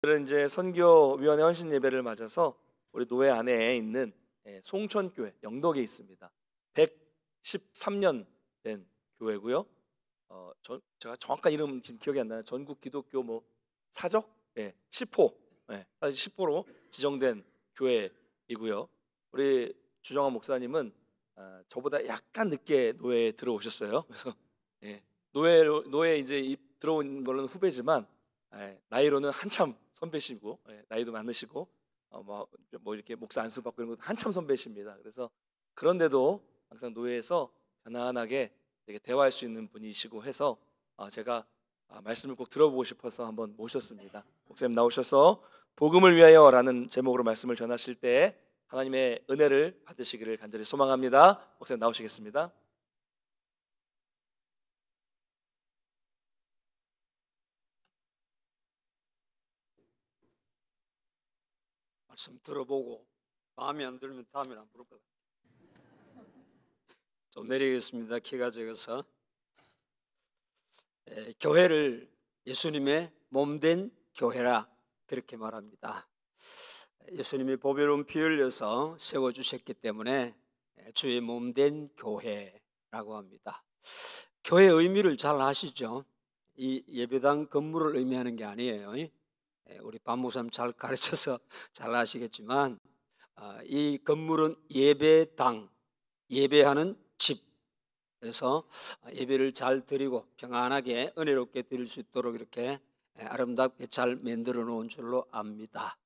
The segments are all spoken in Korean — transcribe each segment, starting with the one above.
오늘은 이제 선교위원회 헌신 예배를 맞아서 우리 노회 안에 있는 송천교회 영덕에 있습니다. 113년 된 교회고요. 제가 정확한 이름 지금 기억이 안 나요. 전국 기독교 뭐 사적 10호, 사실 10호로 지정된 교회이고요. 우리 주정환 목사님은 저보다 약간 늦게 노회에 들어오셨어요. 그래서 노회 이제 들어온 걸로는 후배지만 나이로는 한참 선배시고, 나이도 많으시고, 뭐 이렇게 목사 안수 받고 이런 것도 한참 선배십니다. 그래서 그런데도 항상 노회에서 편안하게 되게 대화할 수 있는 분이시고 해서 제가 말씀을 꼭 들어보고 싶어서 한번 모셨습니다. 목사님 나오셔서 복음을 위하여라는 제목으로 말씀을 전하실 때 하나님의 은혜를 받으시기를 간절히 소망합니다. 목사님 나오시겠습니다. 말씀 들어보고 마음에 안 들면 다음에 안 부를 것 같아요. 좀 내리겠습니다. 키가 적어서. 교회를 예수님의 몸된 교회라 그렇게 말합니다. 예수님이 보배로운 피 흘려서 세워주셨기 때문에 주의 몸된 교회라고 합니다. 교회 의미를 잘 아시죠? 이 예배당 건물을 의미하는 게 아니에요. 우리 박 목사님 잘 가르쳐서 잘 아시겠지만 이 건물은 예배당, 예배하는 집. 그래서 예배를 잘 드리고 평안하게 은혜롭게 드릴 수 있도록 이렇게 아름답게 잘 만들어 놓은 줄로 압니다.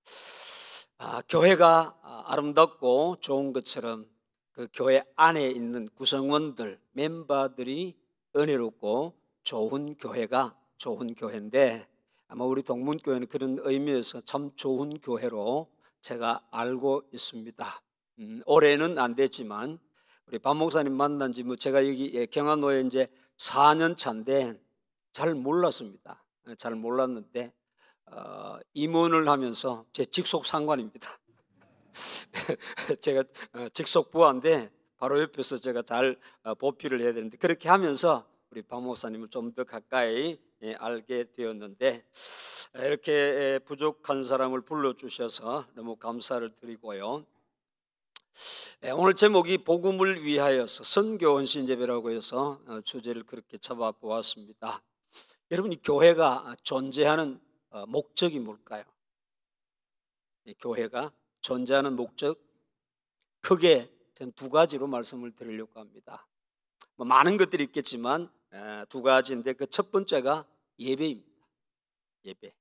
교회가 아름답고 좋은 것처럼 그 교회 안에 있는 구성원들, 멤버들이 은혜롭고 좋은 교회가 좋은 교회인데, 아마 우리 동문교회는 그런 의미에서 참 좋은 교회로 제가 알고 있습니다. 올해는 안 됐지만 우리 박 목사님 만난 지 뭐 제가 여기 경안노에 이제 4년 차인데 잘 몰랐습니다. 잘 몰랐는데 임원을 하면서 제 직속 상관입니다. 제가 직속 부하인데 바로 옆에서 제가 잘 보필을 해야 되는데, 그렇게 하면서 우리 박 목사님을 좀 더 가까이 알게 되었는데, 이렇게 부족한 사람을 불러주셔서 너무 감사를 드리고요. 오늘 제목이 복음을 위하여서 선교 헌신 예배라고 해서 주제를 그렇게 잡아 보았습니다. 여러분, 이 교회가 존재하는 목적이 뭘까요? 교회가 존재하는 목적, 크게 저는 두 가지로 말씀을 드리려고 합니다. 많은 것들이 있겠지만 두 가지인데, 그 첫 번째가 예배입니다. 예배.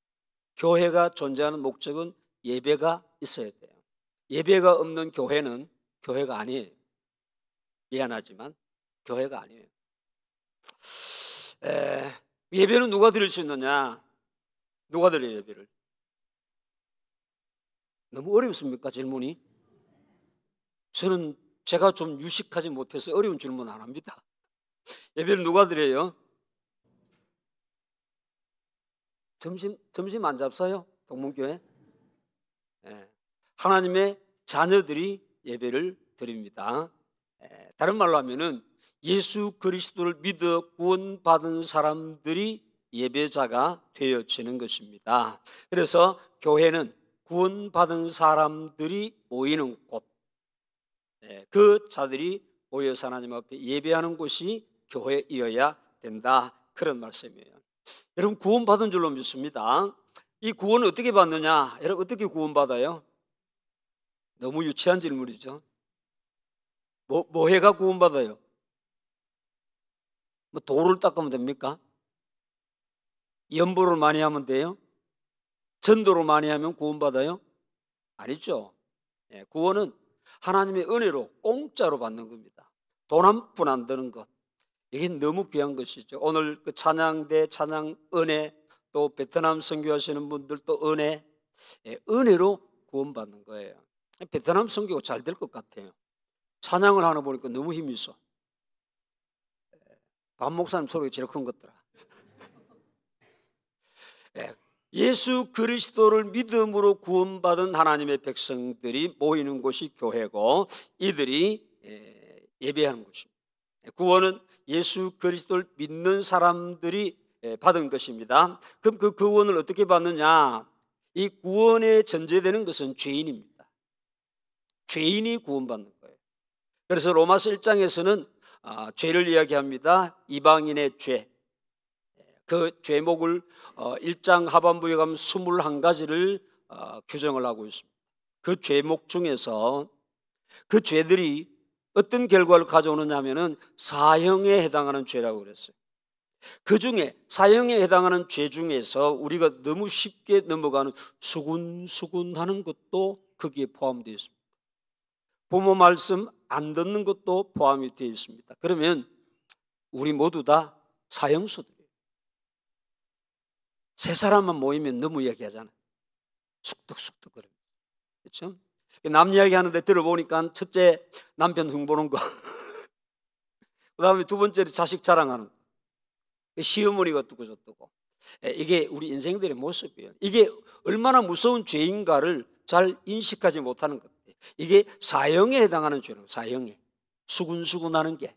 교회가 존재하는 목적은 예배가 있어야 돼요. 예배가 없는 교회는 교회가 아니에요. 미안하지만 교회가 아니에요. 예배는 누가 드릴 수 있느냐? 누가 드려요, 예배를? 너무 어렵습니까, 질문이? 제가 좀 유식하지 못해서 어려운 질문 안 합니다. 예배를 누가 드려요? 점심 안 잡사요? 동문교회? 하나님의 자녀들이 예배를 드립니다. 다른 말로 하면은 예수 그리스도를 믿어 구원받은 사람들이 예배자가 되어지는 것입니다. 그래서 교회는 구원받은 사람들이 모이는 곳, 그 자들이 모여서 하나님 앞에 예배하는 곳이 교회이어야 된다, 그런 말씀이에요. 여러분, 구원받은 줄로 믿습니다. 이 구원을 어떻게 받느냐? 여러분, 어떻게 구원받아요? 너무 유치한 질문이죠. 뭐 해가 구원받아요? 뭐 돌을 닦으면 됩니까? 연보를 많이 하면 돼요? 전도를 많이 하면 구원받아요? 아니죠. 구원은 하나님의 은혜로 공짜로 받는 겁니다. 돈 한 푼 안 드는 것, 이게 너무 귀한 것이죠. 오늘 그 찬양대 찬양 은혜, 또 베트남 선교하시는 분들도 은혜, 은혜로 구원받는 거예요. 베트남 선교가 잘 될 것 같아요. 찬양을 하나 보니까 너무 힘이 있어. 박 목사님 소리가 제일 큰 것더라. 예수 그리스도를 믿음으로 구원받은 하나님의 백성들이 모이는 곳이 교회고, 이들이 예배하는 곳입니다. 구원은 예수 그리스도를 믿는 사람들이 받은 것입니다. 그럼 그 구원을 어떻게 받느냐? 이 구원에 전제되는 것은 죄인입니다. 죄인이 구원받는 거예요. 그래서 로마서 1장에서는 죄를 이야기합니다. 이방인의 죄. 그 죄목을 1장 하반부에 가면 21가지를 규정을 하고 있습니다. 그 죄목 중에서 그 죄들이 어떤 결과를 가져오느냐 하면은 사형에 해당하는 죄라고 그랬어요. 그 중에 사형에 해당하는 죄 중에서 우리가 너무 쉽게 넘어가는 수군수군하는 것도 거기에 포함되어 있습니다. 부모 말씀 안 듣는 것도 포함이 되어 있습니다. 그러면 우리 모두 다 사형수들이에요. 세 사람만 모이면 너무 이야기하잖아요. 쑥덕쑥덕 거려요. 그렇죠? 남 이야기하는데 들어보니까 첫째 남편 흉보는 거, 그 다음에 두 번째로 자식 자랑하는 거, 시어머니가 어떻고 저떻고. 이게 우리 인생들의 모습이에요. 이게 얼마나 무서운 죄인가를 잘 인식하지 못하는 것. 이게 사형에 해당하는 죄예요. 사형에. 수군수군하는 게.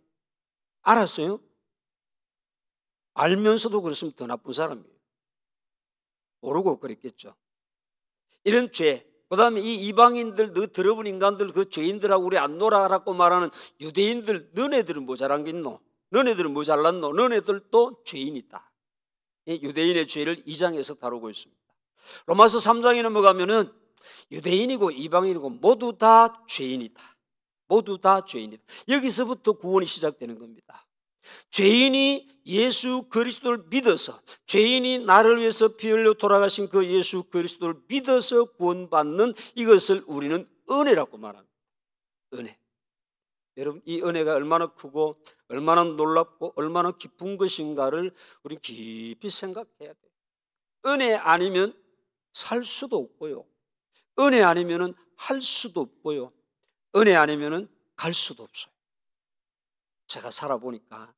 알았어요? 알면서도 그랬으면 더 나쁜 사람이에요. 모르고 그랬겠죠. 이런 죄. 그 다음에 이 이방인들, 너 들어본 인간들, 그 죄인들하고 우리 안 놀아라고 말하는 유대인들, 너네들은 뭐 잘한 게 있노? 너네들은 뭐 잘났노? 너네들도 죄인이다. 유대인의 죄를 2장에서 다루고 있습니다. 로마서 3장에 넘어가면은 유대인이고 이방인이고 모두 다 죄인이다. 모두 다 죄인이다. 여기서부터 구원이 시작되는 겁니다. 죄인이 예수 그리스도를 믿어서, 죄인이 나를 위해서 피 흘려 돌아가신 그 예수 그리스도를 믿어서 구원받는 이것을 우리는 은혜라고 말합니다. 은혜. 여러분, 이 은혜가 얼마나 크고 얼마나 놀랍고 얼마나 깊은 것인가를 우리 깊이 생각해야 돼요. 은혜 아니면 살 수도 없고요, 은혜 아니면 할 수도 없고요, 은혜 아니면 갈 수도 없어요. 제가 살아보니까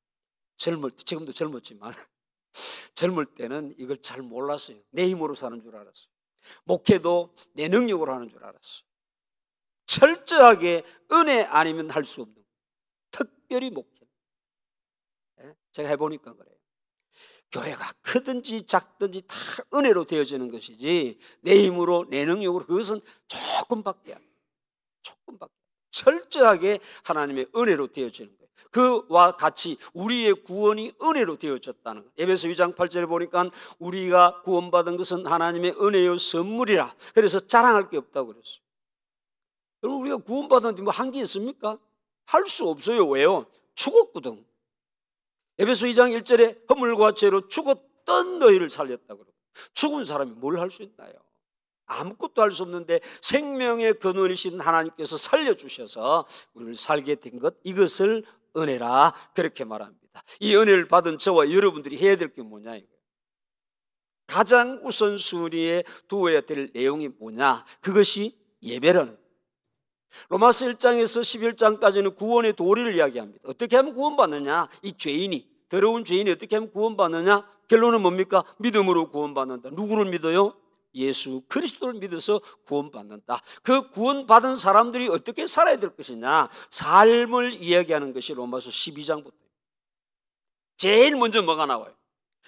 지금도 젊었지만 젊을 때는 이걸 잘 몰랐어요. 내 힘으로 사는 줄 알았어요. 목회도 내 능력으로 하는 줄 알았어요. 철저하게 은혜 아니면 할 수 없는, 특별히 목회. 제가 해보니까 그래요. 교회가 크든지 작든지 다 은혜로 되어지는 것이지 내 힘으로 내 능력으로 그것은 조금밖에 안 돼요. 조금밖에. 철저하게 하나님의 은혜로 되어지는 거예요. 그와 같이 우리의 구원이 은혜로 되어졌다는 것. 에베소 2장 8절에 보니까 우리가 구원받은 것은 하나님의 은혜요 선물이라. 그래서 자랑할 게 없다고 그랬어요. 그럼 우리가 구원받았는데 뭐 한 게 있습니까? 할 수 없어요. 왜요? 죽었거든. 에베소 2장 1절에 허물과 죄로 죽었던 너희를 살렸다고 그러고, 죽은 사람이 뭘 할 수 있나요? 아무것도 할 수 없는데 생명의 근원이신 하나님께서 살려주셔서 우리를 살게 된 것, 이것을 은혜라 그렇게 말합니다. 이 은혜를 받은 저와 여러분들이 해야 될 게 뭐냐 이거예요. 가장 우선순위에 두어야 될 내용이 뭐냐, 그것이 예배라는 거예요. 로마서 1장에서 11장까지는 구원의 도리를 이야기합니다. 어떻게 하면 구원받느냐, 이 죄인이, 더러운 죄인이 어떻게 하면 구원받느냐, 결론은 뭡니까? 믿음으로 구원받는다. 누구를 믿어요? 예수 그리스도를 믿어서 구원받는다. 그 구원받은 사람들이 어떻게 살아야 될 것이냐, 삶을 이야기하는 것이 로마서 12장부터. 제일 먼저 뭐가 나와요?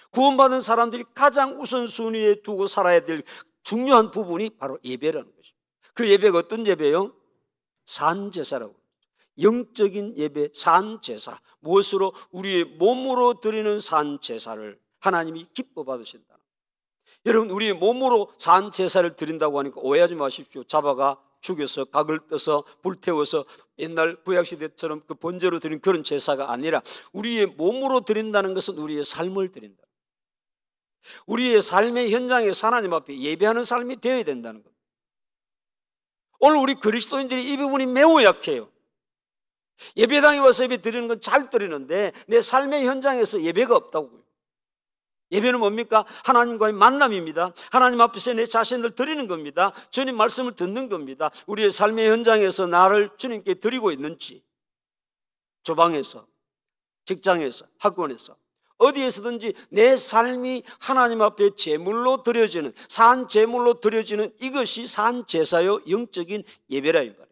구원받은 사람들이 가장 우선순위에 두고 살아야 될 중요한 부분이 바로 예배라는 것입니다. 그 예배가 어떤 예배예요? 산제사라고. 영적인 예배, 산제사. 무엇으로? 우리의 몸으로 드리는 산제사를 하나님이 기뻐 받으신다. 여러분, 우리의 몸으로 산제사를 드린다고 하니까 오해하지 마십시오. 잡아가 죽여서 각을 떠서 불태워서 옛날 구약시대처럼 그 번제로 드린 그런 제사가 아니라 우리의 몸으로 드린다는 것은 우리의 삶을 드린다. 우리의 삶의 현장에서 하나님 앞에 예배하는 삶이 되어야 된다는 겁니다. 오늘 우리 그리스도인들이 이 부분이 매우 약해요. 예배당에 와서 예배 드리는 건 잘 드리는데 내 삶의 현장에서 예배가 없다고요. 예배는 뭡니까? 하나님과의 만남입니다. 하나님 앞에서 내 자신을 드리는 겁니다. 주님 말씀을 듣는 겁니다. 우리의 삶의 현장에서 나를 주님께 드리고 있는지, 주방에서, 직장에서, 학원에서, 어디에서든지 내 삶이 하나님 앞에 제물로 드려지는, 산 제물로 드려지는 이것이 산 제사요 영적인 예배라 이 말이에요.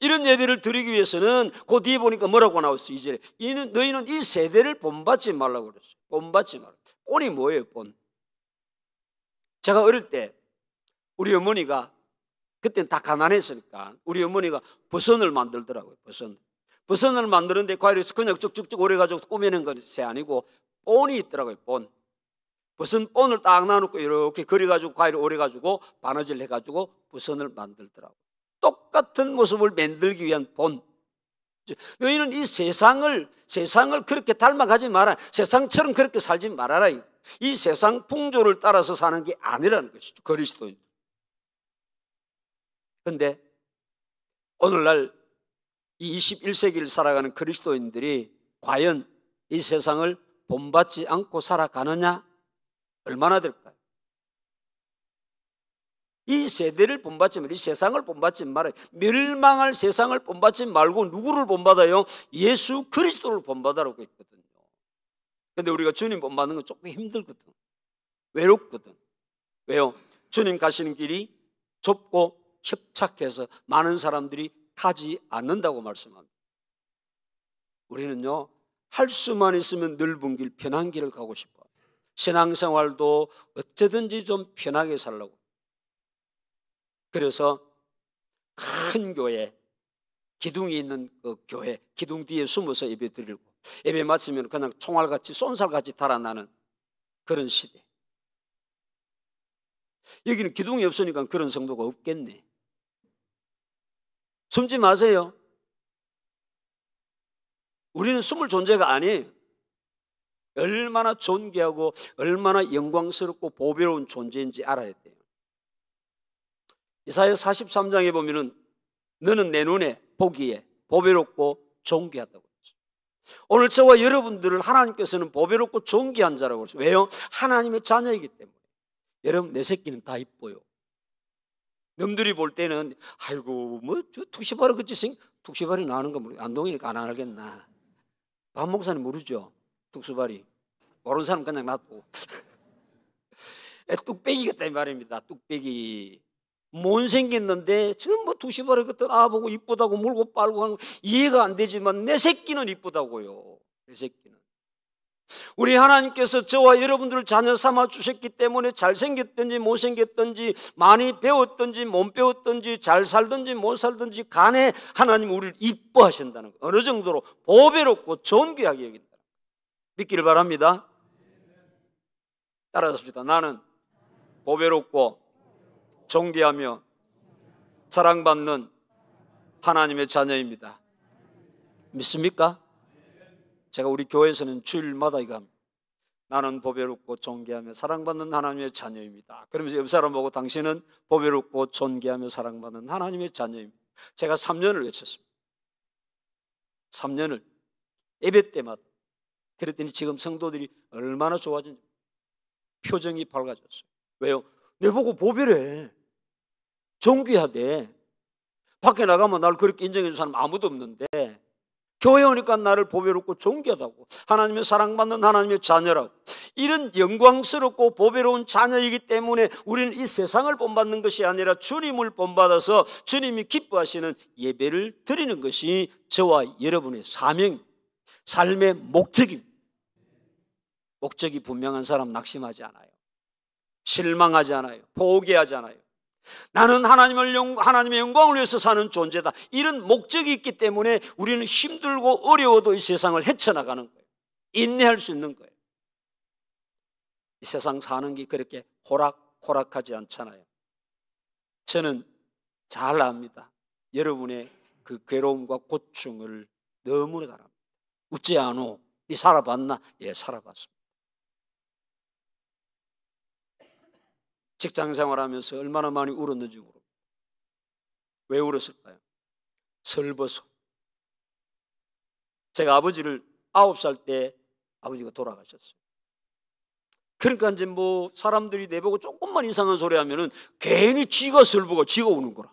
이런 예배를 드리기 위해서는 그 뒤에 보니까 뭐라고 나왔어요? 이제 너희는 이 세대를 본받지 말라고 그랬어요. 본받지 말라. 본이 뭐예요? 본. 제가 어릴 때 우리 어머니가 그때는 다 가난했으니까 우리 어머니가 버선을 만들더라고요. 버선을 만드는데 과일에서 그냥 쭉쭉쭉 오래가지고 꾸며낸 것이 아니고 본이 있더라고요. 버선 본을 딱 놔놓고 이렇게 그려가지고 과일을 오래가지고 바느질 해가지고 버선을 만들더라고요. 똑같은 모습을 만들기 위한 본. 너희는 이 세상을 그렇게 닮아가지 마라. 세상처럼 그렇게 살지 말아라. 이 세상 풍조를 따라서 사는 게 아니라는 것이죠. 그리스도인. 그런데 오늘날 이 21세기를 살아가는 그리스도인들이 과연 이 세상을 본받지 않고 살아가느냐? 얼마나 될까요? 이 세대를 본받지 말고 이 세상을 본받지 말아요. 멸망할 세상을 본받지 말고 누구를 본받아요? 예수 그리스도를 본받으라고 했거든요. 그런데 우리가 주님 본받는 건 조금 힘들거든. 외롭거든. 왜요? 주님 가시는 길이 좁고 협착해서 많은 사람들이 가지 않는다고 말씀합니다. 우리는요, 할 수만 있으면 넓은 길, 편한 길을 가고 싶어요. 신앙생활도 어쩌든지 좀 편하게 살려고. 그래서 큰 교회, 기둥이 있는 그 교회, 기둥 뒤에 숨어서 예배 드리고, 예배 마치면 그냥 총알같이 쏜살같이 달아나는 그런 시대. 여기는 기둥이 없으니까 그런 성도가 없겠네. 숨지 마세요. 우리는 숨을 존재가 아니에요. 얼마나 존귀하고 얼마나 영광스럽고 보배로운 존재인지 알아야 돼요. 이사야 43장에 보면은 너는 내 눈에 보기에 보배롭고 존귀하다고 했어요. 오늘 저와 여러분들을 하나님께서는 보배롭고 존귀한 자라고 했어요. 왜요? 하나님의 자녀이기 때문에. 여러분, 내 새끼는 다 이뻐요. 남들이 볼 때는 아이고 뭐 저 툭시발이 그치 툭시발이 나는 거 모르겠 안동이니까 안 알겠나. 박 목사님 모르죠? 툭시발이 모르는 사람 그냥 놔두고 뚝배기 같다 이 말입니다. 뚝배기 못생겼는데 지금 뭐 툭시발이 그때 보고 이쁘다고 물고 빨고 하는 거 이해가 안 되지만 내 새끼는 이쁘다고요. 내 새끼는. 우리 하나님께서 저와 여러분들을 자녀 삼아 주셨기 때문에 잘생겼든지 못생겼든지 많이 배웠든지 못 배웠든지 잘 살든지 못 살든지 간에 하나님 우리를 이뻐하신다는 거. 어느 정도로 보배롭고 존귀하게 여긴다. 믿기를 바랍니다. 따라합시다. 나는 보배롭고 존귀하며 사랑받는 하나님의 자녀입니다. 믿습니까? 제가 우리 교회에서는 주일마다 이거 합니다. 나는 보배롭고 존귀하며 사랑받는 하나님의 자녀입니다. 그러면서 옆 사람 보고 당신은 보배롭고 존귀하며 사랑받는 하나님의 자녀입니다. 제가 3년을 외쳤습니다. 3년을 예배 때마다. 그랬더니 지금 성도들이 얼마나 좋아진지 표정이 밝아졌어요. 왜요? 내 보고 보배래. 존귀하대. 밖에 나가면 나를 그렇게 인정해 주는 사람 아무도 없는데 교회 오니까 나를 보배롭고 존귀하다고, 하나님의 사랑받는 하나님의 자녀라고, 이런 영광스럽고 보배로운 자녀이기 때문에 우리는 이 세상을 본받는 것이 아니라 주님을 본받아서 주님이 기뻐하시는 예배를 드리는 것이 저와 여러분의 사명, 삶의 목적입니다. 목적이 분명한 사람 낙심하지 않아요. 실망하지 않아요. 포기하지 않아요. 나는 하나님의 영광을 위해서 사는 존재다. 이런 목적이 있기 때문에 우리는 힘들고 어려워도 이 세상을 헤쳐나가는 거예요. 인내할 수 있는 거예요. 이 세상 사는 게 그렇게 호락호락하지 않잖아요. 저는 잘 압니다. 여러분의 그 괴로움과 고충을 너무나 잘 압니다. 웃지 않어? 니 살아봤나? 예, 살아봤습니다. 직장 생활하면서 얼마나 많이 울었는지 모릅니다. 왜 울었을까요? 설버서. 제가 아버지를 9살 때 아버지가 돌아가셨어요. 그러니까 이제 뭐 사람들이 내보고 조금만 이상한 소리 하면은 괜히 지가 설보고 지가 우는 거라.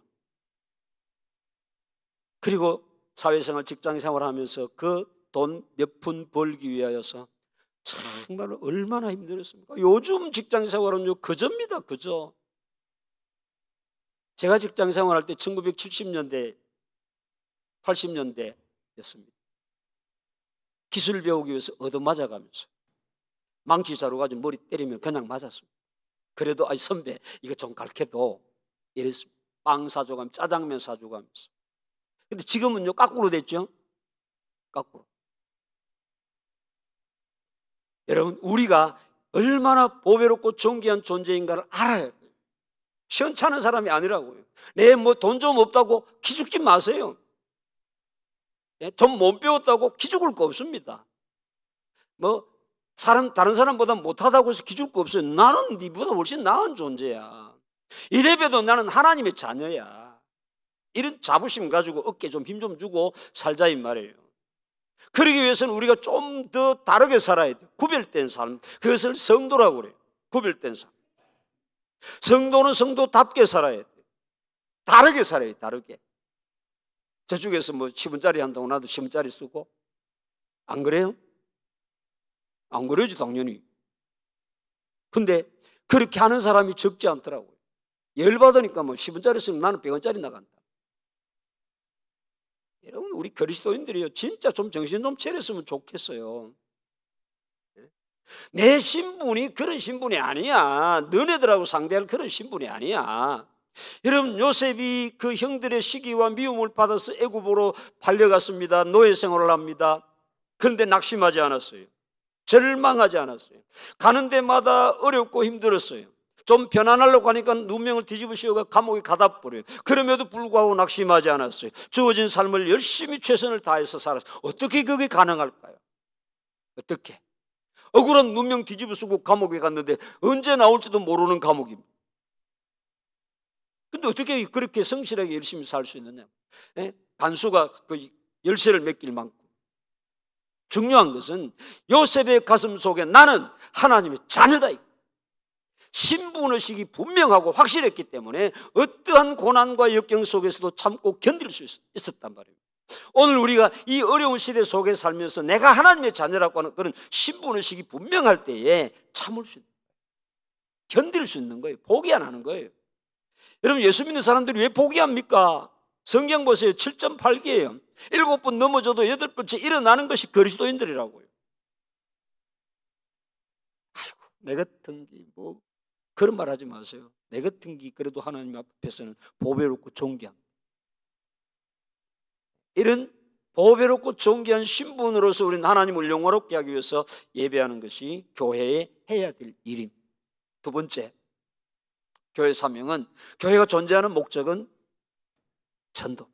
그리고 사회생활, 직장생활 하면서 그 돈 몇 푼 벌기 위하여서 정말 얼마나 힘들었습니까? 요즘 직장생활은요 그저입니다. 그저. 제가 직장생활할 때 1970년대 80년대였습니다. 기술 배우기 위해서 얻어맞아가면서 망치 자루 가지고 머리 때리면 그냥 맞았습니다. 그래도 선배 이거 좀 가르쳐도 이랬습니다. 빵 사주고 하면서, 짜장면 사주고 하면서. 근데 지금은요, 거꾸로 됐죠? 거꾸로. 여러분, 우리가 얼마나 보배롭고 존귀한 존재인가를 알아야 돼요. 시원찮은 사람이 아니라고요. 내 뭐 돈 좀 없다고 기죽지 마세요. 좀 못 배웠다고 기죽을 거 없습니다. 뭐 다른 사람보다 못하다고 해서 기죽을 거 없어요. 나는 네보다 훨씬 나은 존재야. 이래봬도 나는 하나님의 자녀야. 이런 자부심 가지고 어깨에 좀 힘 좀 주고 살자 이 말이에요. 그러기 위해서는 우리가 좀 더 다르게 살아야 돼요. 구별된 삶. 그것을 성도라고 그래요. 구별된 삶. 성도는 성도답게 살아야 돼요. 다르게 살아야 돼요. 다르게. 저쪽에서 뭐 10원짜리 한다고 나도 10원짜리 쓰고, 안 그래요? 안 그러지 당연히. 근데 그렇게 하는 사람이 적지 않더라고요. 열받으니까 뭐 10원짜리 쓰면 나는 100원짜리 나간다. 여러분, 우리 그리스도인들이요, 진짜 좀 정신 좀 차렸으면 좋겠어요. 내 신분이 그런 신분이 아니야. 너네들하고 상대할 그런 신분이 아니야. 여러분, 요셉이 그 형들의 시기와 미움을 받아서 애굽으로 팔려갔습니다. 노예 생활을 합니다. 그런데 낙심하지 않았어요. 절망하지 않았어요. 가는 데마다 어렵고 힘들었어요. 좀 편안하려고 하니까 누명을 뒤집어 씌워가 감옥에 가다 버려요. 그럼에도 불구하고 낙심하지 않았어요. 주어진 삶을 열심히 최선을 다해서 살았어요. 어떻게 그게 가능할까요? 어떻게? 억울한 누명 뒤집어 쓰고 감옥에 갔는데 언제 나올지도 모르는 감옥입니다. 근데 어떻게 그렇게 성실하게 열심히 살 수 있느냐? 간수가 그 열쇠를 맺길 만큼. 중요한 것은 요셉의 가슴 속에 나는 하나님의 자녀다. 신분의식이 분명하고 확실했기 때문에 어떠한 고난과 역경 속에서도 참고 견딜 수 있었단 말이에요. 오늘 우리가 이 어려운 시대 속에 살면서 내가 하나님의 자녀라고 하는 그런 신분의식이 분명할 때에 참을 수 있는 거예요. 견딜 수 있는 거예요. 포기 안 하는 거예요. 여러분, 예수 믿는 사람들이 왜 포기합니까? 성경 보세요. 7.8개예요. 7번 넘어져도 8번째 일어나는 것이 그리스도인들이라고요. 아이고, 내 같은 게 뭐 그런 말 하지 마세요. 내 같은 게 그래도 하나님 앞에서는 보배롭고 존귀한, 이런 보배롭고 존귀한 신분으로서 우리는 하나님을 영화롭게 하기 위해서 예배하는 것이 교회에 해야 될 일입니다. 두 번째, 교회 사명은, 교회가 존재하는 목적은 전도.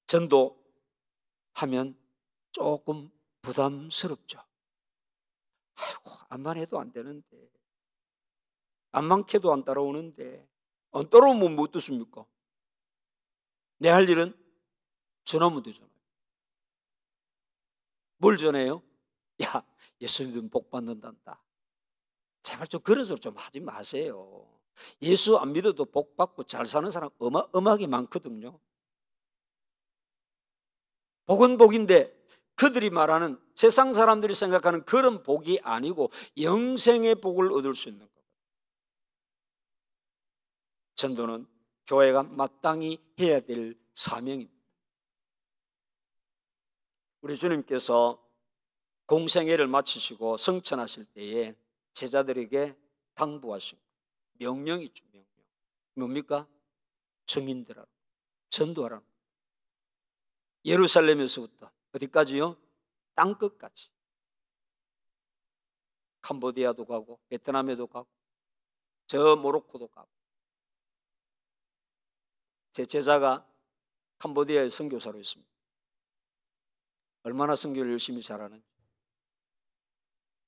전도하면 조금 부담스럽죠. 아이고, 암만 해도 안 되는데, 암만 캐도 안 따라오는데, 안 따라오면 뭐 어떻습니까? 내 할 일은 전하면 되잖아요. 뭘 전해요? 야, 예수 믿으면 복 받는단다. 제발 좀 그런 소리 좀 하지 마세요. 예수 안 믿어도 복 받고 잘 사는 사람 어마어마하게 많거든요. 복은 복인데 그들이 말하는, 세상 사람들이 생각하는 그런 복이 아니고 영생의 복을 얻을 수 있는 것. 전도는 교회가 마땅히 해야 될 사명입니다. 우리 주님께서 공생애를 마치시고 성천하실 때에 제자들에게 당부하신 명령이죠. 명령. 뭡니까? 증인들하라, 전도하라. 예루살렘에서부터 어디까지요? 땅끝까지. 캄보디아도 가고 베트남에도 가고 저 모로코도 가고. 제 제자가 캄보디아에 선교사로 있습니다. 얼마나 선교를 열심히 잘하는지.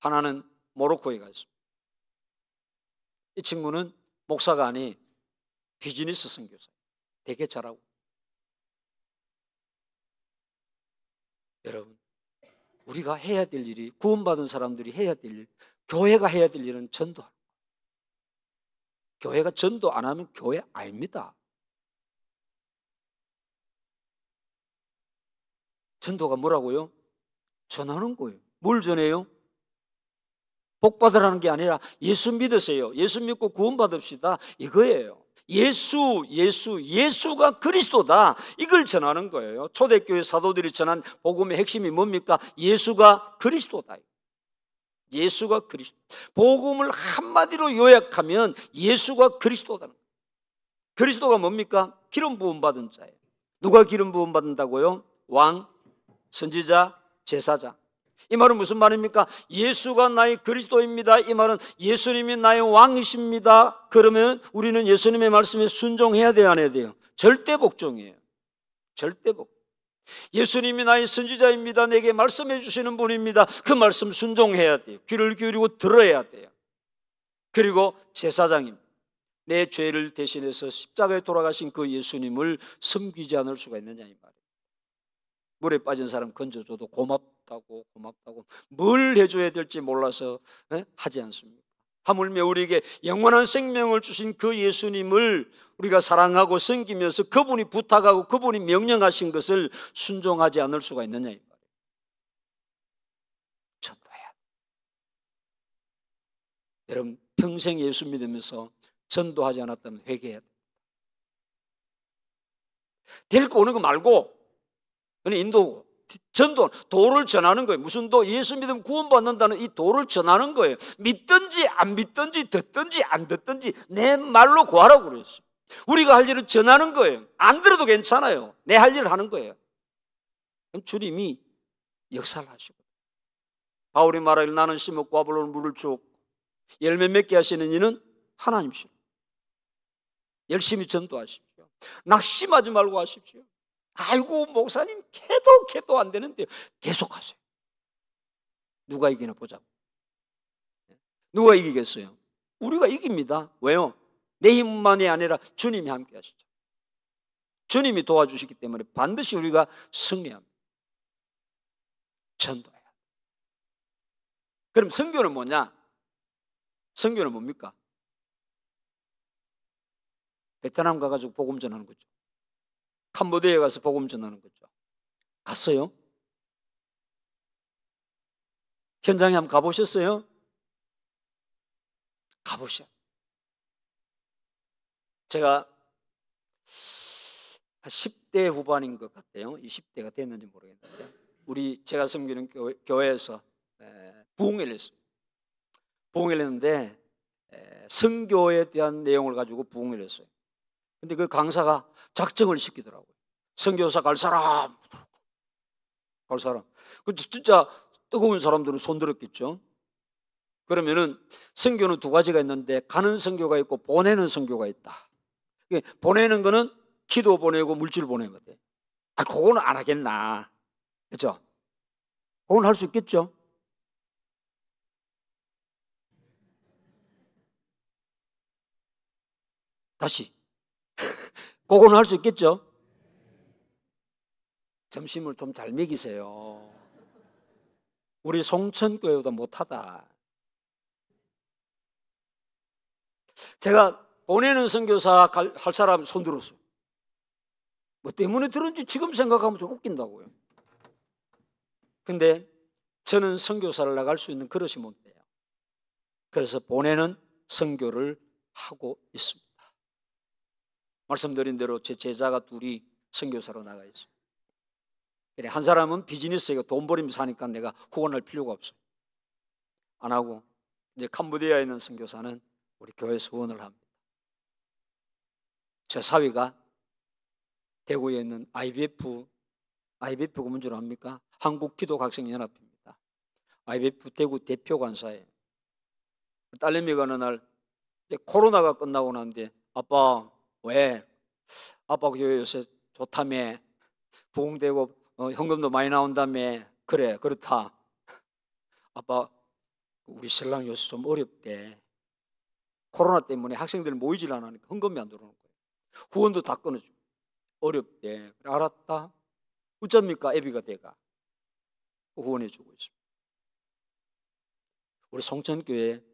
하나는 모로코에 가 있습니다. 이 친구는 목사가 아닌 비즈니스 선교사. 되게 잘하고. 여러분, 우리가 해야 될 일이, 구원받은 사람들이 해야 될 일, 교회가 해야 될 일은 전도하는 거예요. 교회가 전도 안 하면 교회 아닙니다. 전도가 뭐라고요? 전하는 거예요. 뭘 전해요? 복 받으라는 게 아니라 예수 믿으세요. 예수 믿고 구원받읍시다. 이거예요. 예수가 그리스도다. 이걸 전하는 거예요. 초대교회 사도들이 전한 복음의 핵심이 뭡니까? 예수가 그리스도다. 예수가 그리스도. 복음을 한마디로 요약하면 예수가 그리스도다. 그리스도가 뭡니까? 기름 부음 받은 자예요. 누가 기름 부음 받는다고요? 왕, 선지자, 제사장. 이 말은 무슨 말입니까? 예수가 나의 그리스도입니다. 이 말은 예수님이 나의 왕이십니다. 그러면 우리는 예수님의 말씀에 순종해야 돼요, 안 해야 돼요? 절대 복종이에요. 절대 복종. 예수님이 나의 선지자입니다. 내게 말씀해 주시는 분입니다. 그 말씀 순종해야 돼요. 귀를 기울이고 들어야 돼요. 그리고 제사장입니다. 내 죄를 대신해서 십자가에 돌아가신 그 예수님을 섬기지 않을 수가 있느냐 이 말이에요. 물에 빠진 사람 건져줘도 고맙다고 뭘 해줘야 될지 몰라서 하지 않습니까? 하물며 우리에게 영원한 생명을 주신 그 예수님을 우리가 사랑하고 섬기면서 그분이 부탁하고 그분이 명령하신 것을 순종하지 않을 수가 있느냐 이 말이에요. 전도해야 돼. 여러분 평생 예수 믿으면서 전도하지 않았다면 회개해야 돼. 데리고 오는 거 말고 그냥 인도고 전도, 도를 전하는 거예요. 무슨 도? 예수 믿으면 구원받는다는 이 도를 전하는 거예요. 믿든지 안 믿든지 듣든지 안 듣든지 내 말로 구하라고 그랬어요. 우리가 할 일은 전하는 거예요. 안 들어도 괜찮아요. 내 할 일을 하는 거예요. 그럼 주님이 역사를 하시고 바울이 말하길 나는 심었고 아볼로는 물을 주었고 열매 맺게 하시는 이는 하나님이시오. 열심히 전도하십시오. 낙심하지 말고 하십시오. 아이고 목사님 캐도 안 되는데 계속하세요. 누가 이기나 보자고. 누가 이기겠어요? 우리가 이깁니다. 왜요? 내 힘만이 아니라 주님이 함께 하시죠. 주님이 도와주시기 때문에 반드시 우리가 승리합니다. 전도해야. 그럼 선교는 뭐냐? 선교는 뭡니까? 베트남 가가지고 복음 전하는 거죠. 캄보디아에 가서 복음 전하는 거죠. 갔어요? 현장에 한번 가보셨어요? 가보셔. 제가 10대 후반인 것 같아요. 20대가 됐는지 모르겠는데 제가 섬기는 교회에서 부흥회를 했어요. 부흥회를 했는데 선교에 대한 내용을 가지고 부흥회를 했어요. 근데 그 강사가 작정을 시키더라고요. 선교사 갈 사람. 근데 진짜 뜨거운 사람들은 손 들었겠죠. 그러면은 선교는 두 가지가 있는데 가는 선교가 있고 보내는 선교가 있다. 보내는 거는 기도 보내고 물질 보내면 돼. 그거는 안 하겠나. 그렇죠? 그건 할 수 있겠죠. 다시. 그거는 할 수 있겠죠. 점심을 좀 잘 먹이세요. 우리 송천교회보다 못하다. 제가 보내는 선교사 할 사람 손 들었어요. 뭐 때문에 들은지 지금 생각하면 좀 웃긴다고요. 근데 저는 선교사를 나갈 수 있는 그릇이 못 돼요. 그래서 보내는 선교를 하고 있습니다. 말씀드린 대로 제 제자가 둘이 선교사로 나가 있어요. 그래, 한 사람은 비즈니스에 돈 벌이면서 사니까 내가 후원할 필요가 없어요. 안 하고 이제 캄보디아에 있는 선교사는 우리 교회에서 후원을 합니다. 제 사위가 대구에 있는 IBF가 뭔지 압니까? 한국기도각성연합회입니다. IBF 대구 대표 관사예요. 딸내미가 어느 날 코로나가 끝나고 나는데 아빠 왜? 아빠 교회 요새 좋다며 부흥되고 현금도 많이 나온다며. 그래 그렇다. 아빠 우리 신랑 요새 좀 어렵대. 코로나 때문에 학생들 모이질 않으니까 헌금이 안 들어오는 거예요. 후원도 다 끊어주고 어렵대. 그래, 알았다. 어쩝니까? 애비가 돼가 후원해주고 있습니다. 우리 송천교회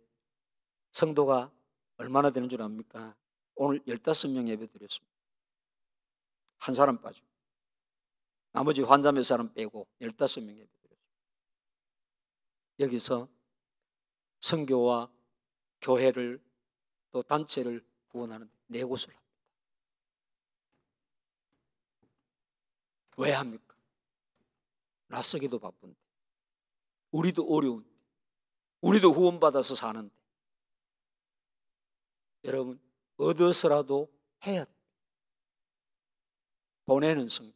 성도가 얼마나 되는 줄 압니까? 오늘 15명 예배 드렸습니다. 한 사람 빠지고 나머지 환자 몇 사람 빼고 15명 예배 드렸습니다. 여기서 선교와 교회를 또 단체를 후원하는 4곳을 합니다. 왜 합니까? 낯서기도 바쁜데 우리도 어려운데 우리도 후원받아서 사는데 여러분 얻어서라도 해야 돼요. 보내는 성경.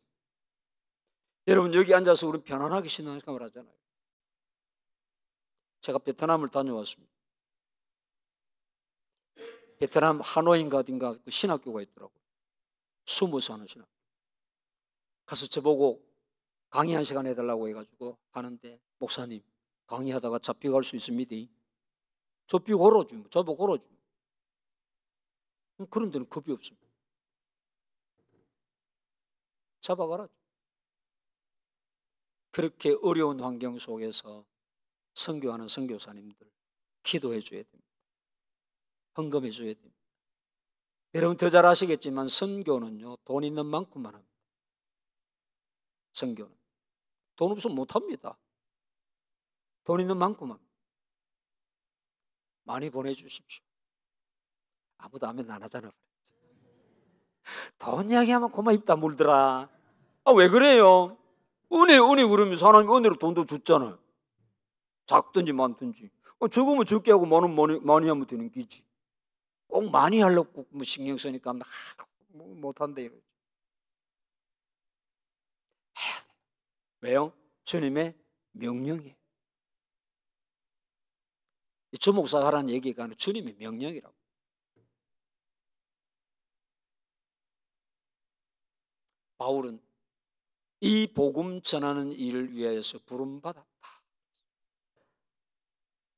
여러분 여기 앉아서 우리 편안하게 신앙생활 하잖아요. 제가 베트남을 다녀왔습니다. 베트남 하노이인가 어딘가 그 신학교가 있더라고요. 숨어서 하는 신학교. 가서 저보고 강의 한 시간 해달라고 해가지고 하는데, 목사님 강의하다가 잡혀갈 수 있습니다. 잡히고 걸어주면 저보고 걸어주면. 그런 데는 겁이 없습니다. 잡아가라. 그렇게 어려운 환경 속에서 선교하는 선교사님들 기도해 줘야 됩니다. 헌금해 줘야 됩니다. 여러분 더 잘 아시겠지만 선교는요 돈 있는 만큼만 합니다. 선교는 돈 없으면 못합니다. 돈 있는 만큼만 많이 보내주십시오. 아무도 아멘 안 하잖아. 돈 이야기하면 고마 입 다물더라. 왜 그래요? 은혜 그러면서 하나님 은혜로 돈도 줬잖아요. 작든지 많든지. 적으면 적게 하고 많이 하면 되는 기지. 꼭 많이 하려고 뭐 신경 쓰니까 못한다 이러지. 해야 돼. 왜요? 주님의 명령이에요. 저 목사가 하라는 얘기가 아니라 주님의 명령이라고. 바울은 이 복음 전하는 일을 위하여서 부름받았다.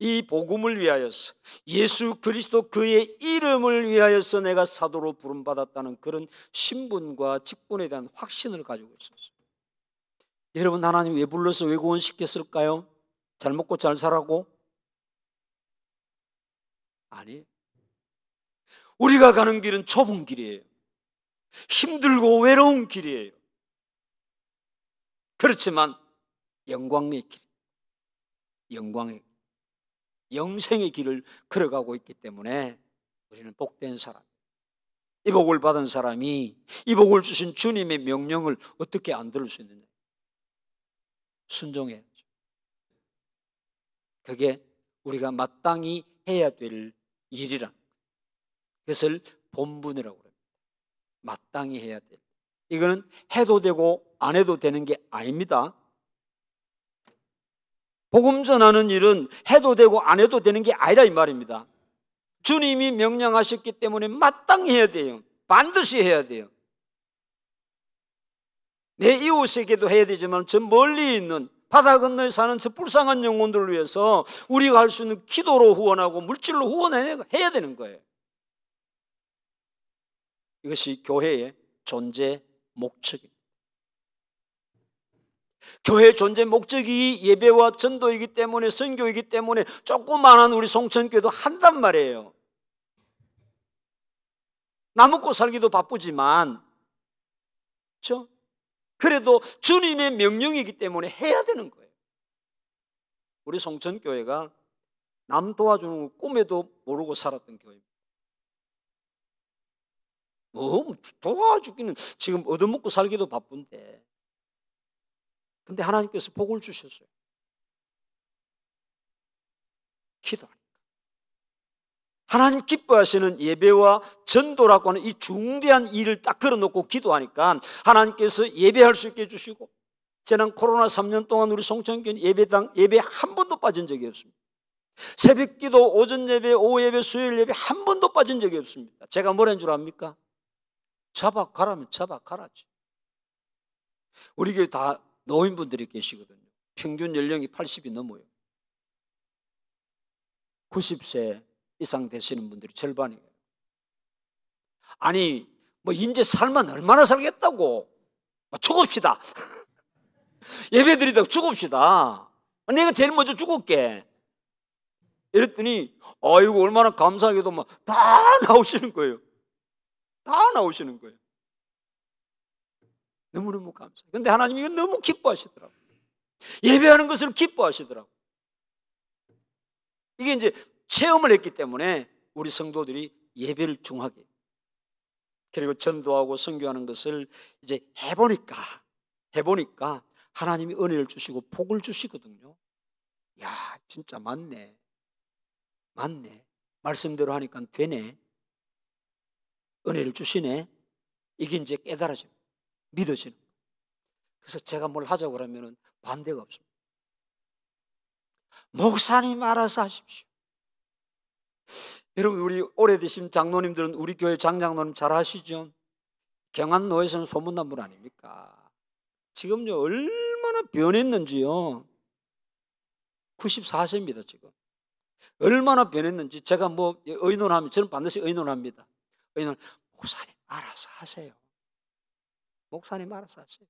이 복음을 위하여서 예수 그리스도 그의 이름을 위하여서 내가 사도로 부름받았다는 그런 신분과 직분에 대한 확신을 가지고 있었어요. 여러분 하나님 왜 불러서 왜 구원시켰을까요? 잘 먹고 잘 살라고? 아니, 우리가 가는 길은 좁은 길이에요. 힘들고 외로운 길이에요. 그렇지만 영광의 길, 영광의 영생의 길을 걸어가고 있기 때문에 우리는 복된 사람, 이 복을 받은 사람이 이 복을 주신 주님의 명령을 어떻게 안 들을 수 있느냐? 순종해야죠. 그게 우리가 마땅히 해야 될 일이란, 그것을 본분이라고 합니다. 마땅히 해야 될. 이거는 해도 되고 안 해도 되는 게 아닙니다. 복음 전하는 일은 해도 되고 안 해도 되는 게 아니라 이 말입니다. 주님이 명령하셨기 때문에 마땅히 해야 돼요. 반드시 해야 돼요. 내 이웃에게도 해야 되지만 저 멀리 있는 바다 건너에 사는 저 불쌍한 영혼들을 위해서 우리가 할 수 있는 기도로 후원하고 물질로 후원해야 되는 거예요. 이것이 교회의 존재 목적입니다. 교회의 존재 목적이 예배와 전도이기 때문에, 선교이기 때문에 조그마한 우리 송천교회도 한단 말이에요. 나 먹고 살기도 바쁘지만, 그렇죠? 그래도 주님의 명령이기 때문에 해야 되는 거예요. 우리 송천교회가 남 도와주는 걸 꿈에도 모르고 살았던 교회입니다. 뭐 도와주기는 지금 얻어먹고 살기도 바쁜데, 근데 하나님께서 복을 주셨어요. 기도하니까. 하나님 기뻐하시는 예배와 전도라고 하는 이 중대한 일을 딱 걸어놓고 기도하니까 하나님께서 예배할 수 있게 해주시고, 지난 코로나 3년 동안 우리 송천교회는 예배 한 번도 빠진 적이 없습니다. 새벽기도, 오전 예배, 오후 예배, 수요일 예배 한 번도 빠진 적이 없습니다. 제가 뭐라는 줄 압니까? 잡아가라면 잡아가라지. 우리 교회 다 노인분들이 계시거든요. 평균 연령이 80이 넘어요. 90세 이상 되시는 분들이 절반이에요. 아니 뭐 이제 살만 얼마나 살겠다고, 죽읍시다. 예배드리다가 죽읍시다. 내가 제일 먼저 죽을게. 이랬더니 아이고 얼마나 감사하게도 막 다 나오시는 거예요. 다 나오시는 거예요. 너무너무 감사해요. 근데 하나님이 이건 너무 기뻐하시더라고요. 예배하는 것을 기뻐하시더라고요. 이게 이제 체험을 했기 때문에 우리 성도들이 예배를 중하게, 그리고 전도하고 선교하는 것을 이제 해보니까 하나님이 은혜를 주시고 복을 주시거든요. 야, 진짜 맞네. 맞네. 말씀대로 하니까 되네. 은혜를 주시네. 이게 이제 깨달아집니다. 믿어지는. 그래서 제가 뭘 하자고 그러면 반대가 없습니다. 목사님 알아서 하십시오. 여러분, 우리 오래되신 장로님들은 우리 교회 장장로님 잘 아시죠? 경안노에서는 소문난 분 아닙니까? 지금요 얼마나 변했는지요. 94세입니다 지금. 얼마나 변했는지 제가 뭐 의논하면 저는 반드시 의논합니다. 목사님 알아서 하세요. 목사님 알아서 하세요.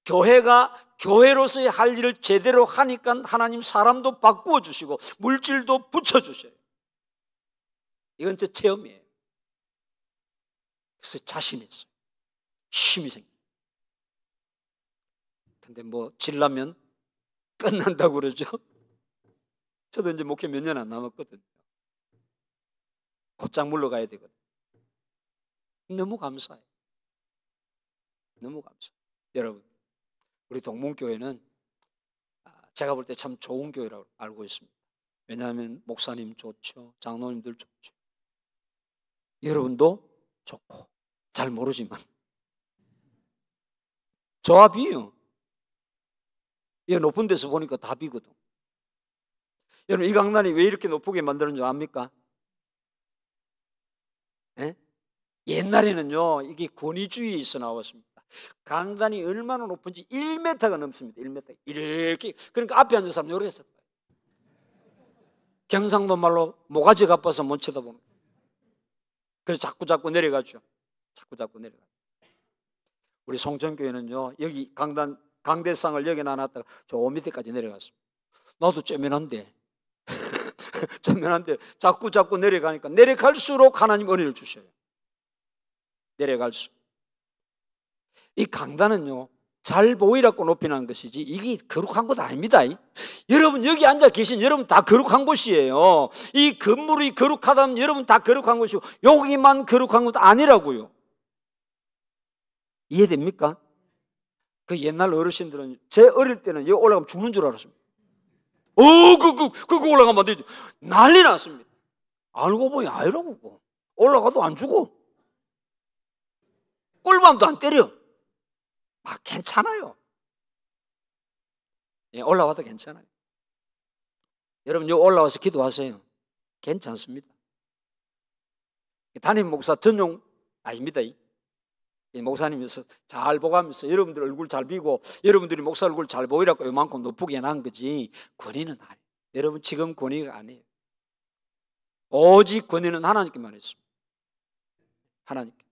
교회가 교회로서의 할 일을 제대로 하니까 하나님 사람도 바꾸어 주시고 물질도 붙여 주셔요. 이건 제 체험이에요. 그래서 자신이 있어요. 힘이 생겨요. 근데 뭐 질라면 끝난다고 그러죠. 저도 이제 목회 몇 년 안 남았거든요. 곧장 물러가야 되거든요. 너무 감사해요. 너무 감사해요. 여러분, 우리 동문교회는 제가 볼 때 참 좋은 교회라고 알고 있습니다. 왜냐하면 목사님 좋죠. 장로님들 좋죠. 여러분도 좋고 잘 모르지만 조합이에요. 이 높은 데서 보니까 답이거든. 여러분, 이 강단이 왜 이렇게 높게 만드는 줄 압니까? 예? 옛날에는요 이게 권위주의에서 나왔습니다. 강단이 얼마나 높은지 1m가 넘습니다. 1m 이렇게. 그러니까 앞에 앉은 사람 이렇게 했었어요. 경상도 말로 모가지 가빠서 못 쳐다보는 거예요. 그래서 자꾸 내려가죠. 자꾸 내려가죠. 우리 송천교회는요 여기 강대상을 여기 놔놨다가 저 밑에까지 내려갔습니다. 나도 쩌면한데 쩌면한데 자꾸 내려가니까 내려갈수록 하나님 은혜를 주셔요. 내려갈수록. 이 강단은요 잘 보이라고 높이는 것이지 이게 거룩한 곳 아닙니다. 여러분 여기 앉아 계신 여러분 다 거룩한 곳이에요. 이 건물이 거룩하다면 여러분 다 거룩한 곳이고 여기만 거룩한 곳 아니라고요. 이해됩니까? 그 옛날 어르신들은 제 어릴 때는 여기 올라가면 죽는 줄 알았습니다. 그거 올라가면 안 되죠. 난리 났습니다. 알고 보니 아니라고. 올라가도 안 죽어. 꿀밤도 안 때려. 괜찮아요. 예, 올라와도 괜찮아요. 여러분 여기 올라와서 기도하세요. 괜찮습니다. 담임 목사 전용 아닙니다. 이 목사님께서 잘 보가면서 여러분들 얼굴 잘 비고 여러분들이 목사 얼굴 잘 보이라고 요만큼 높게 해놓은 거지 권위는 아니에요. 여러분 지금 권위가 아니에요. 오직 권위는 하나님께만 있습니다. 하나님께.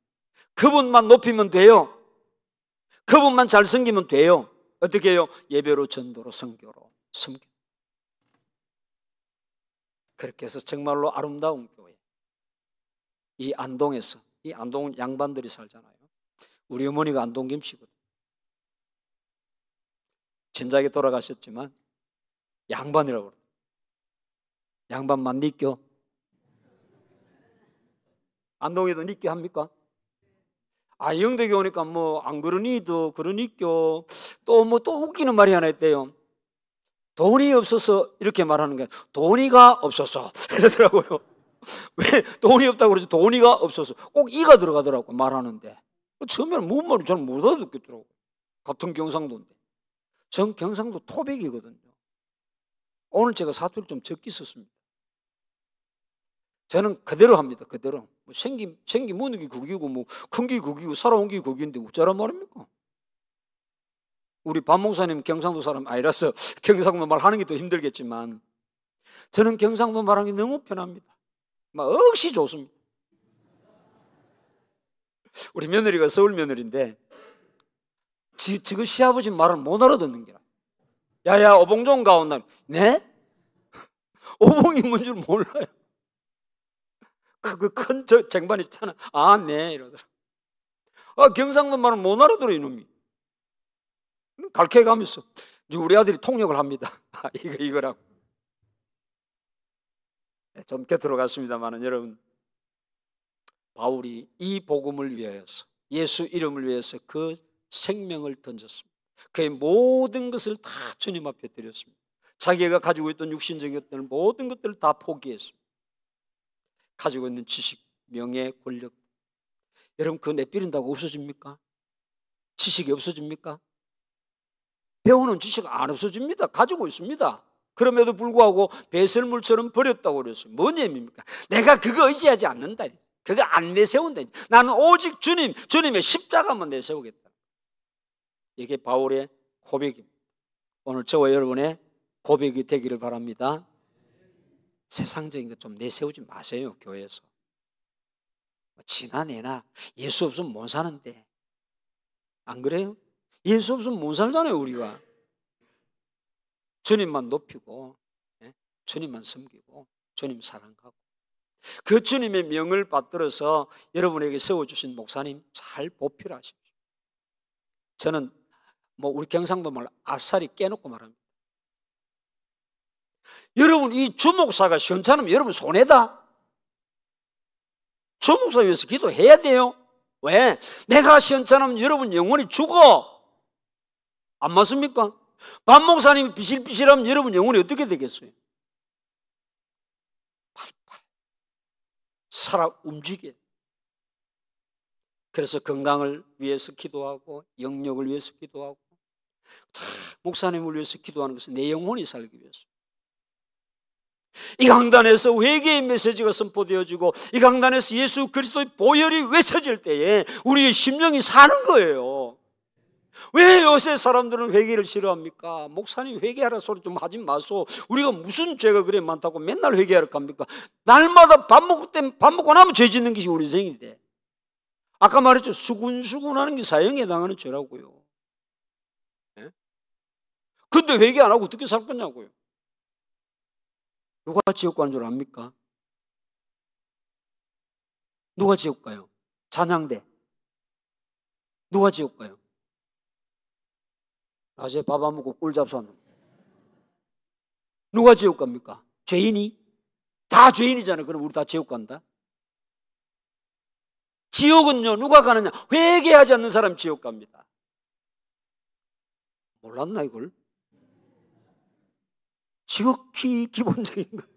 그분만 높이면 돼요. 그분만 잘 섬기면 돼요. 어떻게 해요? 예배로 전도로 선교로 섬겨. 그렇게 해서 정말로 아름다운 교회. 이 안동에서 이 안동은 양반들이 살잖아요. 우리 어머니가 안동 김씨거든. 진작에 돌아가셨지만 양반이라고 그래요. 양반만 니껴. 안동에도 니껴 합니까? 영덕에 오니까 뭐 안 그러니도 그러니껴. 또 웃기는 말이 하나 있대요. 돈이 없어서 이렇게 말하는 게 돈이가 없어서 이러더라고요. 왜 돈이 없다고 그러지? 돈이가 없어서 꼭 이가 들어가더라고 말하는데 처음에는 뭔 말인지 잘 못 알아듣겠더라고. 같은 경상도인데 전 경상도 토백이거든요. 오늘 제가 사투리 좀 적게 썼습니다. 저는 그대로 합니다. 그대로. 생기 무는 게 국이고 큰 게 국이고 살아온 게 국인데 어쩌란 말입니까? 우리 반 목사님 경상도 사람 아니라서 경상도 말 하는 게 더 힘들겠지만 저는 경상도 말하는 게 너무 편합니다. 억시 좋습니다. 우리 며느리가 서울 며느리인데 지금 시아버지 말을 못 알아듣는 게라. 야야 오봉 좀 가온다. 네? 오봉이 뭔 줄 몰라요. 그 큰 쟁반 있잖아. 네 이러더라. 경상도 말을 못 알아들어 이놈이. 갈켜가면서 우리 아들이 통역을 합니다. 이거라고. 좀 곁으로 갔습니다만 여러분 바울이 이 복음을 위하여서 예수 이름을 위해서 그 생명을 던졌습니다. 그의 모든 것을 다 주님 앞에 드렸습니다. 자기가 가지고 있던 육신적인 것들, 모든 것들을 다 포기했습니다. 가지고 있는 지식, 명예, 권력. 여러분, 그거 내버린다고 없어집니까? 지식이 없어집니까? 배우는 지식 안 없어집니다. 가지고 있습니다. 그럼에도 불구하고 배설물처럼 버렸다고 그랬어요. 뭔 의미입니까? 내가 그거 의지하지 않는다. 그거 안 내세운다. 나는 오직 주님의 십자가만 내세우겠다. 이게 바울의 고백입니다. 오늘 저와 여러분의 고백이 되기를 바랍니다. 세상적인 것 좀 내세우지 마세요. 교회에서 지나내나 예수 없으면 못 사는데, 안 그래요? 예수 없으면 못 살잖아요. 우리가 주님만 높이고, 주님만 섬기고, 주님 사랑하고, 그 주님의 명을 받들어서 여러분에게 세워주신 목사님 잘 보필하십시오. 저는 우리 경상도 말 아싸리 깨놓고 말합니다. 여러분, 이 주목사가 시원찮으면 여러분 손해다. 주목사 위해서 기도해야 돼요. 왜? 내가 시원찮으면 여러분 영혼이 죽어. 안 맞습니까? 반 목사님이 비실비실하면 여러분 영혼이 어떻게 되겠어요? 팔팔 살아 움직여. 그래서 건강을 위해서 기도하고, 영역을 위해서 기도하고, 목사님을 위해서 기도하는 것은 내 영혼이 살기 위해서. 이 강단에서 회개의 메시지가 선포되어지고, 이 강단에서 예수 그리스도의 보혈이 외쳐질 때에 우리의 심령이 사는 거예요. 왜 요새 사람들은 회개를 싫어합니까? 목사님 회개하라 소리 좀 하지 마소. 우리가 무슨 죄가 그래 많다고 맨날 회개하라 합니까? 날마다 밥 먹고 나면 죄 짓는 것이 우리 인생인데, 아까 말했죠. 수군수군하는 게 사형에 해당하는 죄라고요. 네? 근데 회개 안 하고 어떻게 살 거냐고요. 누가 지옥 가는 줄 압니까? 누가 지옥 가요? 찬양대. 누가 지옥 가요? 낮에 밥 안 먹고 꿀 잡수는 누가 지옥 갑니까? 죄인이? 다 죄인이잖아요. 그럼 우리 다 지옥 간다? 지옥은요, 누가 가느냐? 회개하지 않는 사람 지옥 갑니다. 몰랐나 이걸? 지극히 기본적인 것.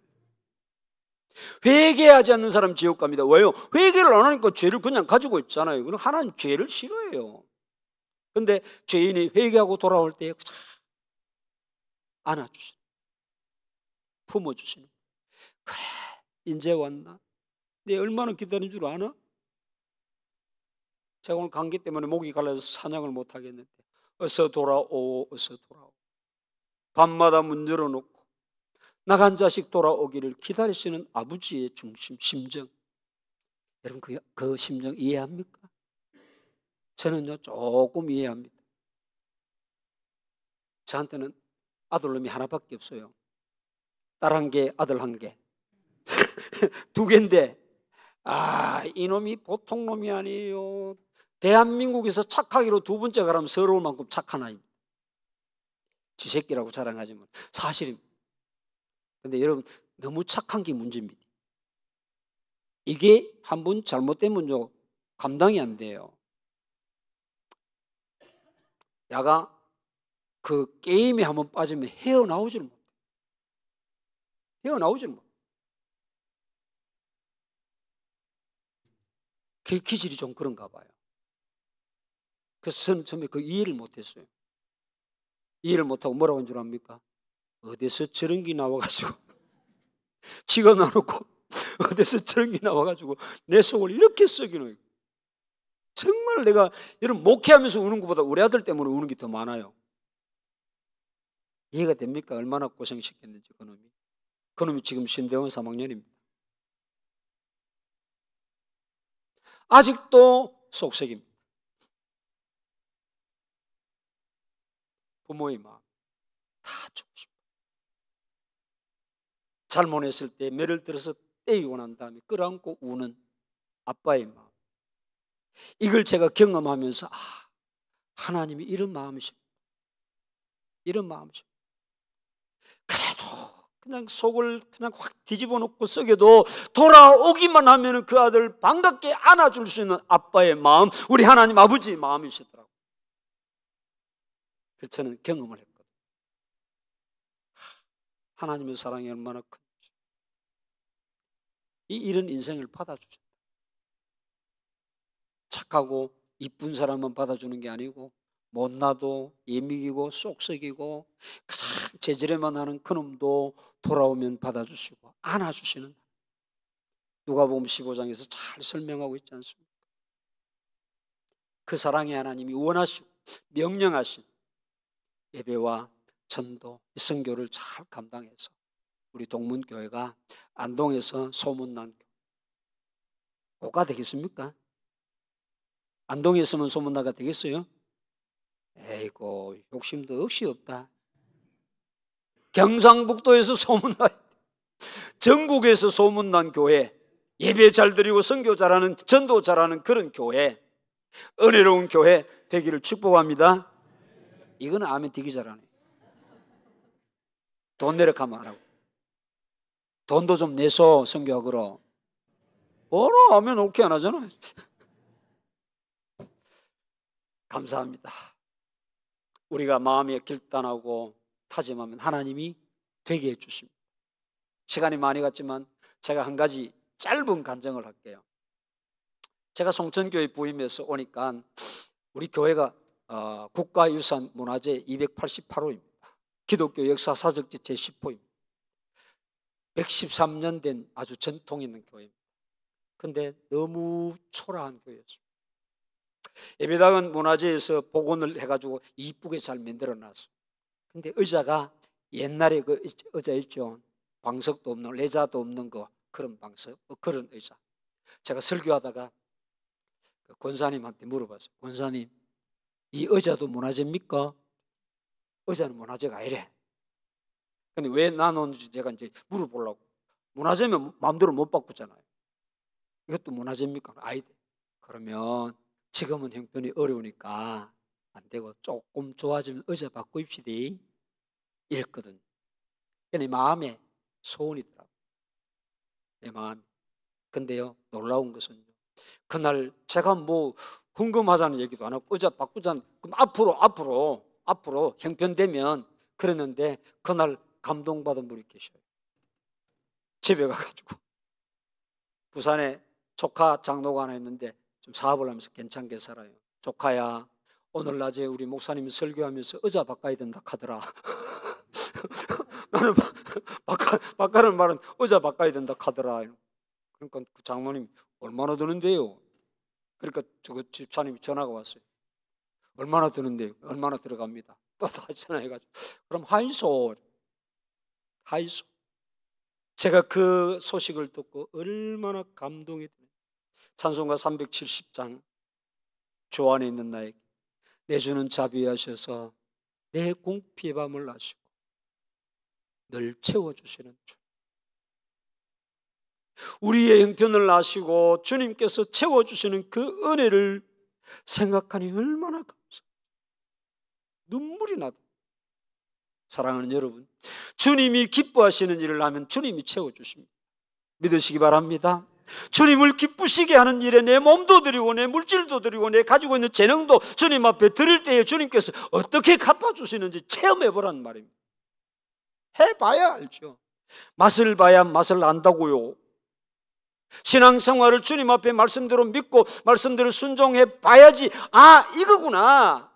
회개하지 않는 사람 지옥 갑니다. 왜요? 회개를 안 하니까 죄를 그냥 가지고 있잖아요. 그럼 하나님 죄를 싫어해요. 근데 죄인이 회개하고 돌아올 때 안아주시는, 품어주시는. 그래, 이제 왔나? 내 얼마나 기다린 줄 아나? 제가 오늘 감기 때문에 목이 갈라서 찬양을 못 하겠는데, 어서 돌아오, 어서 돌아오. 밤마다 문 열어놓고 나간 자식 돌아오기를 기다리시는 아버지의 중심, 심정. 여러분 그 심정 이해합니까? 저는요 조금 이해합니다. 저한테는 아들놈이 하나밖에 없어요. 딸 한 개, 아들 한 개. 두 개인데, 이놈이 보통 놈이 아니에요. 대한민국에서 착하기로 두 번째 가라면 서러울 만큼 착한 아이입니다. 지 새끼라고 자랑하지만 사실입니다. 근데 여러분, 너무 착한 게 문제입니다. 이게 한 번 잘못되면요 감당이 안 돼요. 야가 그 게임에 한번 빠지면 헤어나오질 못해. 헤어나오질 못해. 그 기질이 좀 그런가 봐요. 그래서 저는 처음에 그 이해를 못했어요. 이해를 못하고 뭐라고 한 줄 압니까? 어디서 저런 게 나와가지고 지가 나놓고 어디서 저런 게 나와가지고 내 속을 이렇게 썩이는. 정말 내가 여러분 목회하면서 우는 것보다 우리 아들 때문에 우는 게 더 많아요. 이해가 됩니까? 얼마나 고생시켰는지 그놈이 지금 신대원 3학년입니다. 아직도 속색입니다. 부모의 마음 다 주고 싶어. 잘못했을 때 매를 들어서 때리고 난 다음에 끌어안고 우는 아빠의 마음. 이걸 제가 경험하면서 하나님이 이런 마음이십니다. 이런 마음이십니다. 그래도 그냥 속을 그냥 확 뒤집어 놓고 썩여도 돌아오기만 하면 그 아들 반갑게 안아줄 수 있는 아빠의 마음, 우리 하나님 아버지의 마음이시더라고요. 그래서 저는 경험을 했거든요. 하나님의 사랑이 얼마나 큰지. 이런 인생을 받아주셨다. 착하고 이쁜 사람만 받아주는 게 아니고 못나도 예민이고 쏙썩이고 가장 제지레만 하는 그놈도 돌아오면 받아주시고 안아주시는, 누가복음 15장에서 잘 설명하고 있지 않습니까? 그 사랑의 하나님이 원하시고 명령하신 예배와 전도, 선교를 잘 감당해서 우리 동문교회가 안동에서 소문난 교가 되겠습니까? 안동에 있으면 소문나가 되겠어요? 에이고, 욕심도 없이 없다. 경상북도에서 소문나, 전국에서 소문난 교회, 예배 잘 드리고 선교 잘하는, 전도 잘하는 그런 교회, 은혜로운 교회 되기를 축복합니다. 이건 아멘 되기 잘하네. 돈 내려가면 안 하고, 돈도 좀 내서 선교하거라. 뭐라 하면 오케이 안 하잖아. 감사합니다. 우리가 마음에 결단하고 다짐하면 하나님이 되게 해주십니다. 시간이 많이 갔지만 제가 한 가지 짧은 간증을 할게요. 제가 송천교회 부임해서 오니까 우리 교회가 국가유산 문화재 288호입니다. 기독교 역사 사적지 제10호입니다. 113년 된 아주 전통 있는 교회입니다. 근데 너무 초라한 교회였습니다. 예배당은 문화재에서 복원을 해가지고 이쁘게 잘 만들어 놨어요. 근데 의자가 옛날에 그 의자 있죠. 방석도 없는, 레자도 없는 그런 방석, 그런 의자. 제가 설교하다가 그 권사님한테 물어봤어요. 권사님, 이 의자도 문화재입니까? 의자는 문화재가 아니래. 근데 왜 나눴는지 제가 이제 물어보려고. 문화재면 마음대로 못 바꾸잖아요. 이것도 문화재입니까? 아니다. 그러면 지금은 형편이 어려우니까 안 되고 조금 좋아지면 의자 바꾸입시다 이랬거든요. 내 마음에 소원이 있더라고요. 내 마음에. 근데요, 놀라운 것은요, 그날 제가 뭐 궁금하자는 얘기도 안 하고 의자 바꾸자는, 그럼 앞으로 형편되면 그랬는데, 그날 감동받은 분이 계셔요. 집에 가가지고 부산에 조카 장로가 하나 있는데 좀 사업을 하면서 괜찮게 살아요. 조카야, 오늘 낮에 우리 목사님이 설교하면서 의자 바꿔야 된다 하더라. 나는 바꿔는 말은 의자 바꿔야 된다 하더라. 그러니까 그 장로님, 얼마나 드는데요? 그러니까 저 집사님이 전화가 왔어요. 얼마나 드는데요? 얼마나 들어갑니다. 또 다시 전화해가지고, 그럼 하이소. 제가 그 소식을 듣고 얼마나 감동이 되네. 찬송가 370장, 주 안에 있는 나에게 내 주는 자비하셔서 내 공피의 밤을 아시고 늘 채워주시는 주. 우리의 형편을 아시고 주님께서 채워주시는 그 은혜를 생각하니 얼마나 감사합니다. 눈물이 나다. 사랑하는 여러분, 주님이 기뻐하시는 일을 하면 주님이 채워주십니다. 믿으시기 바랍니다. 주님을 기쁘시게 하는 일에 내 몸도 드리고 내 물질도 드리고 내 가지고 있는 재능도 주님 앞에 드릴 때에 주님께서 어떻게 갚아주시는지 체험해보라는 말입니다. 해봐야 알죠. 맛을 봐야 맛을 안다고요. 신앙생활을 주님 앞에 말씀대로 믿고 말씀대로 순종해 봐야지, 아, 이거구나,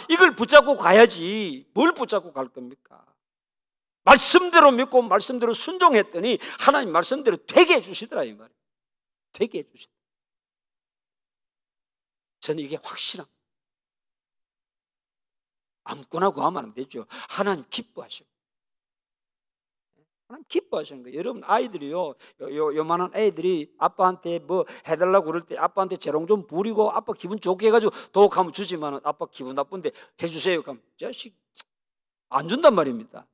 이걸 붙잡고 가야지. 뭘 붙잡고 갈 겁니까? 말씀대로 믿고 말씀대로 순종했더니 하나님 말씀대로 되게 해주시더라, 이 말이에요. 되게 해주시더라. 저는 이게 확실한, 아무거나 구하면 안 되죠. 하나님 기뻐하시고, 하나님 기뻐하시는 거예요. 여러분, 아이들이요, 요만한 애들이 아빠한테 뭐 해달라고 그럴 때 아빠한테 재롱 좀 부리고 아빠 기분 좋게 해가지고 도둑하면 주지만 아빠 기분 나쁜데 해주세요. 그럼 자식 안 준단 말입니다.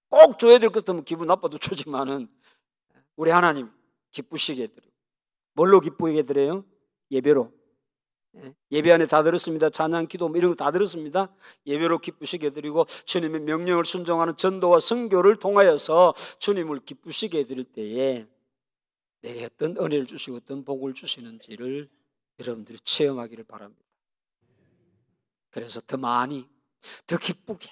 꼭 줘야 될 것 같으면 기분 나빠도 주지만은 우리 하나님 기쁘시게 해드려요. 뭘로 기쁘게 해드려요? 예배로. 예배 안에 다 들었습니다. 찬양, 기도 이런 거 다 들었습니다. 예배로 기쁘시게 해드리고 주님의 명령을 순종하는 전도와 선교를 통하여서 주님을 기쁘시게 해드릴 때에 내게 어떤 은혜를 주시고 어떤 복을 주시는지를 여러분들이 체험하기를 바랍니다. 그래서 더 많이, 더 기쁘게,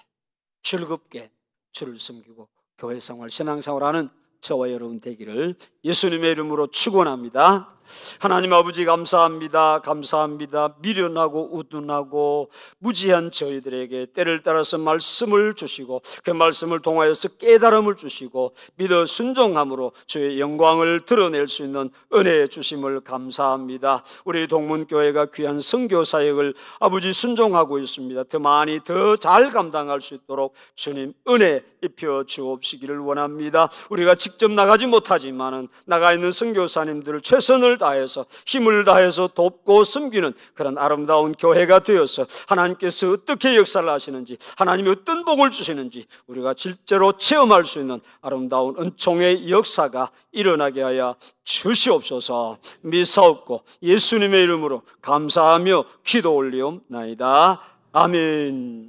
즐겁게 주를 섬기고 교회 생활, 신앙생활하는 저와 여러분 되기를 예수님의 이름으로 축원합니다. 하나님 아버지 감사합니다. 감사합니다. 미련하고 우둔하고 무지한 저희들에게 때를 따라서 말씀을 주시고 그 말씀을 통하여서 깨달음을 주시고 믿어 순종함으로 주의 영광을 드러낼 수 있는 은혜 주심을 감사합니다. 우리 동문교회가 귀한 선교 사역을 아버지 순종하고 있습니다. 더 많이 더 잘 감당할 수 있도록 주님 은혜 입혀 주옵시기를 원합니다. 우리가 직접 나가지 못하지만은 나가 있는 선교사님들을 최선을 다해서 힘을 다해서 돕고 섬기는 그런 아름다운 교회가 되어서 하나님께서 어떻게 역사를 하시는지, 하나님이 어떤 복을 주시는지 우리가 실제로 체험할 수 있는 아름다운 은총의 역사가 일어나게 하여 주시옵소서. 믿사옵고 예수님의 이름으로 감사하며 기도 올리옵나이다. 아멘.